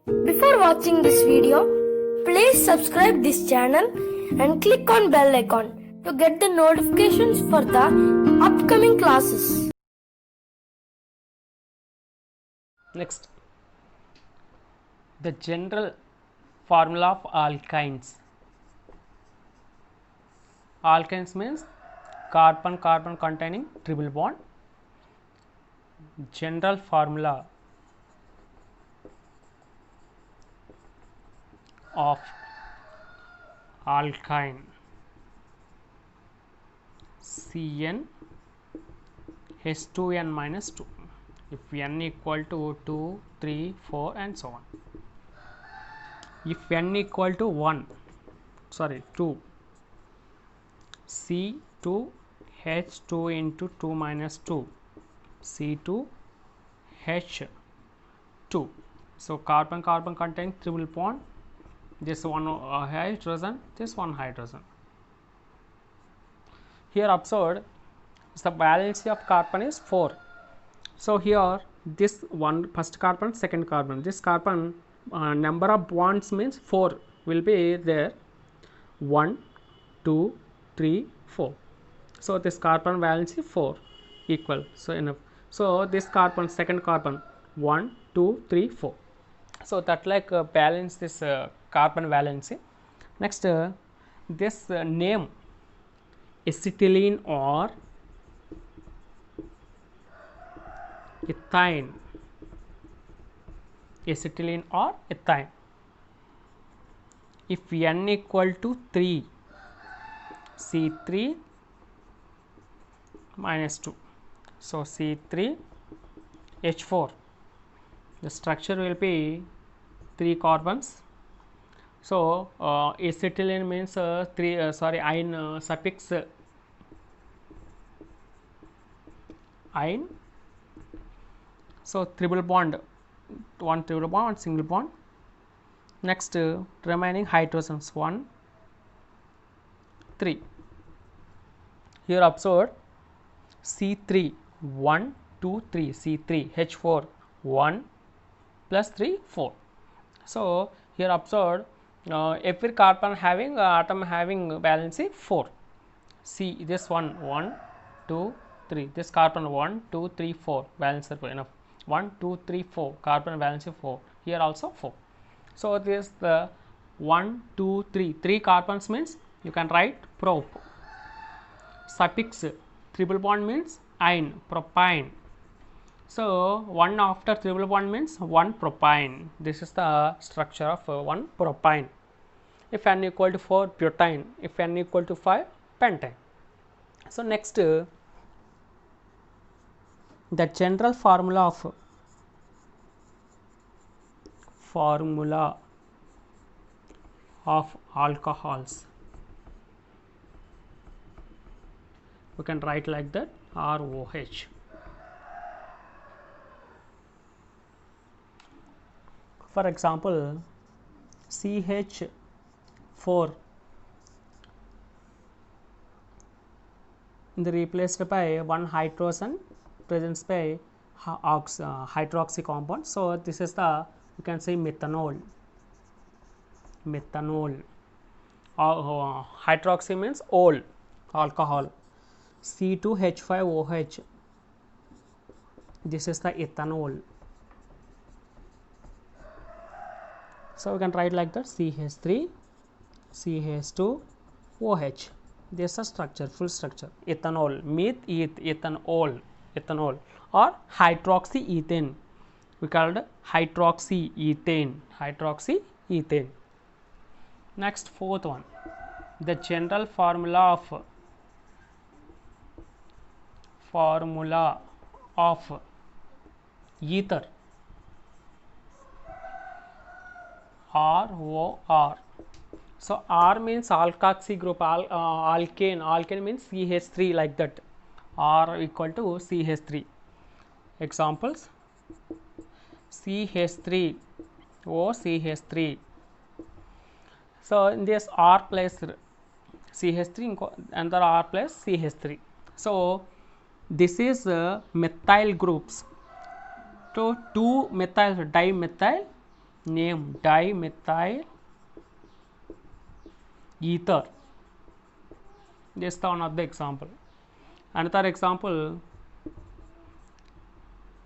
Before watching this video, please subscribe this channel and click on bell icon to get the notifications for the upcoming classes. Next, the general formula of alkynes. Alkynes means carbon containing triple bond. General formula of alkyne CN H2n minus 2 if n equal to 2, 3, 4 and so on. If n equal to 2 C2 H2 into 2 minus 2 C2 H2. So carbon contain triple bond, this one hydrogen, this one hydrogen. Here observed the valency of carbon is 4. So here this one first carbon, second carbon, this carbon number of bonds means 4 will be there, 1, 2, 3, 4. So this carbon valency 4 equal, so enough. So this carbon, second carbon, 1, 2, 3, 4. So that like balance this carbon valency. Next this name acetylene or ethine, acetylene or ethine. If n equal to 3 C3 minus 2, so C3 H4, the structure will be 3 carbons. So acetylene means ine suffix ine. So triple bond, one triple bond, one single bond. Next remaining hydrogens 1, 3. Here observe C3 1, 2, 3 C3 H4 1 plus 3 4. So here observe every carbon having atom having valency 4. See this one 1, 2, 3, this carbon 1, 2, 3, 4 valence enough, 1, 2, 3, 4 carbon valency 4, here also 4. So this the 1, 2, 3 carbons means you can write prop. Suffix triple bond means ine, propine. So 1 after triple bond means 1 propine. This is the structure of 1 propine. If n equal to 4 butane, if n equal to 5 pentane. So next the general formula of alcohols, we can write like that ROH. For example, CH4 replaced by one hydrogen presence by hydroxy compound. So this is the, you can say methanol. Hydroxy means ol, alcohol. C2H5OH, this is the ethanol. So we can write like that CH3 CH2 OH. This is a structure, full structure. Ethanol, meth, ethanol or hydroxyethane. We called hydroxyethane. Next, fourth one, the general formula of ether, ROR. So R means alkoxy group, alkane means CH3 like that, R equal to CH3. Examples, CH3 O CH3. So in this R place CH3, another R plus CH3. So this is methyl groups. So two methyl dimethyl name dimethyl ether. This is one of the example. Another example,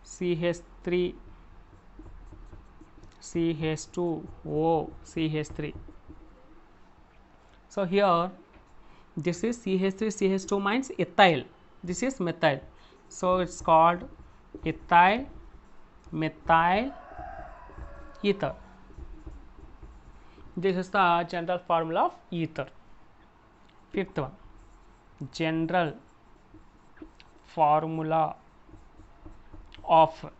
CH3 CH2O CH3. So here this is CH3 CH2 means ethyl, this is methyl, so it's called ethyl methyl ether. This is the general formula of ether. Fifth one, general formula of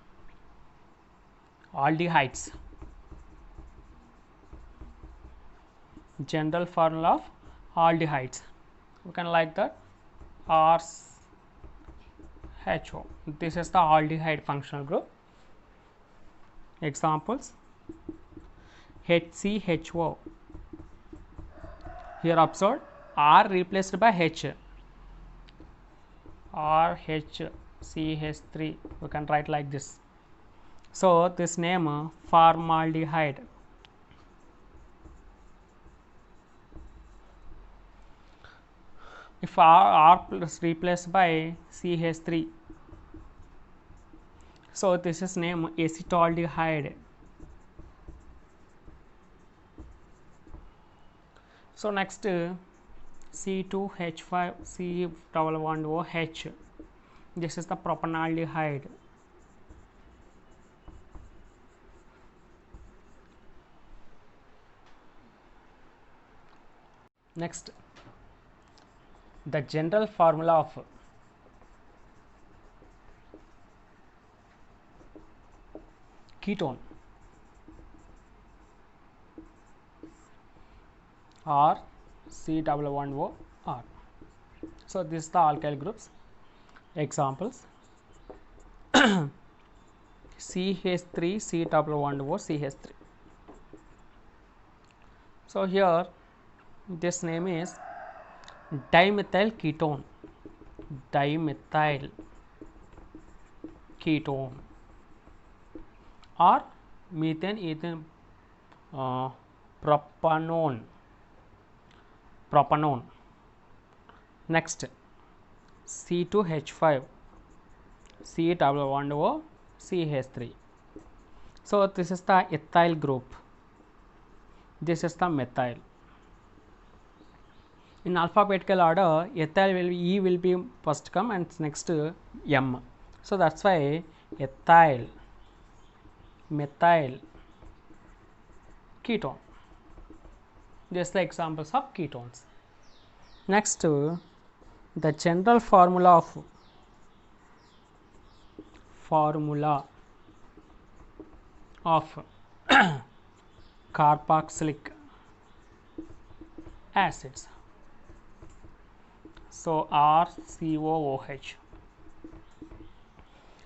aldehydes. General formula of aldehydes, we can like that RHO. This is the aldehyde functional group. Examples, HCHO. Here observe R replaced by H, RHCH3, we can write like this. So this name formaldehyde. If R plus replaced by CH3, so this is name acetaldehyde. So next C2H5C11OH, this is the propanaldehyde. Next, the general formula of ketone, R C11O R. So this is the alkyl groups. Examples, CH3 C11O CH3. So here this name is dimethyl ketone, dimethyl ketone, or methane ethane propanone. Next, C2H5 C11O CH3. So this is the ethyl group, this is the methyl. In alphabetical order, ethyl will be, E will be first come and next M. So that's why ethyl methyl ketone. Just the examples of ketones. Next, the general formula of carboxylic acids. So RCOOH.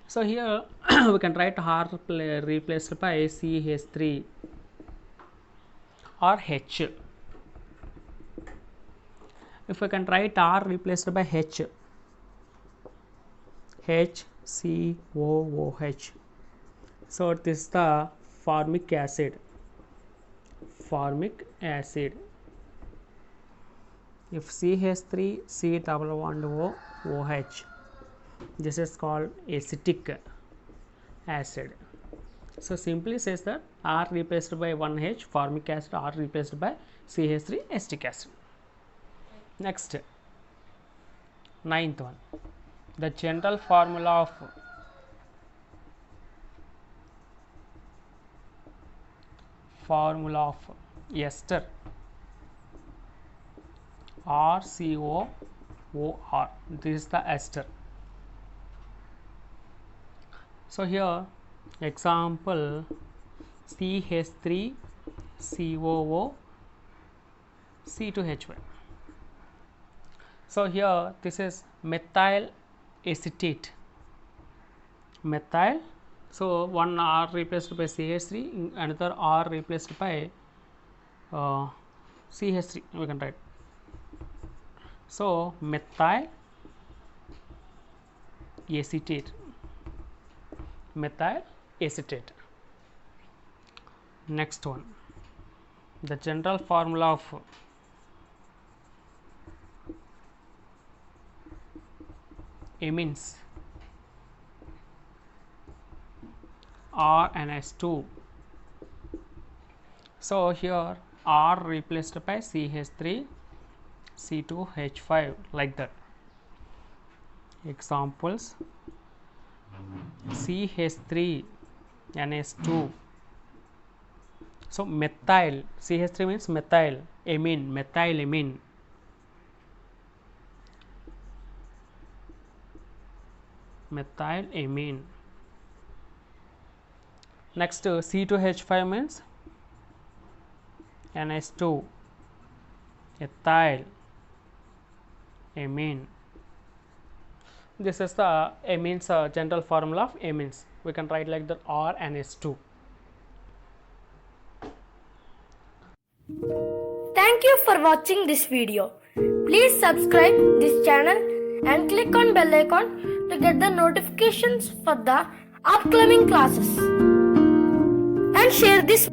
So here we can write R replaced by CH3 or H. If we can write R replaced by H, HCOOH. So this is the formic acid. If CH3 C11OH, this is called acetic acid. So simply says that R replaced by 1H formic acid, R replaced by CH3 acetic acid. Next, ninth one, the general formula of ester, RCOOR. This is the ester. So here example, CH3 COO C2H5. So here this is methyl acetate, methyl. So one R replaced by CH3, another R replaced by CH3, we can write. So methyl acetate, methyl acetate. Next one, the general formula of amines RNS2. So here R replaced by CH3 C2H5 like that. Examples: CH3 NS2. So methyl, CH3 means methyl, amine, methylamine. Methylamine. Next C2H5 means NS2, ethyl amine. This is the amines general formula of amines. We can write like that, RNS2. Thank you for watching this video. Please subscribe this channel and click on bell icon to get the notifications for the upcoming classes. And share this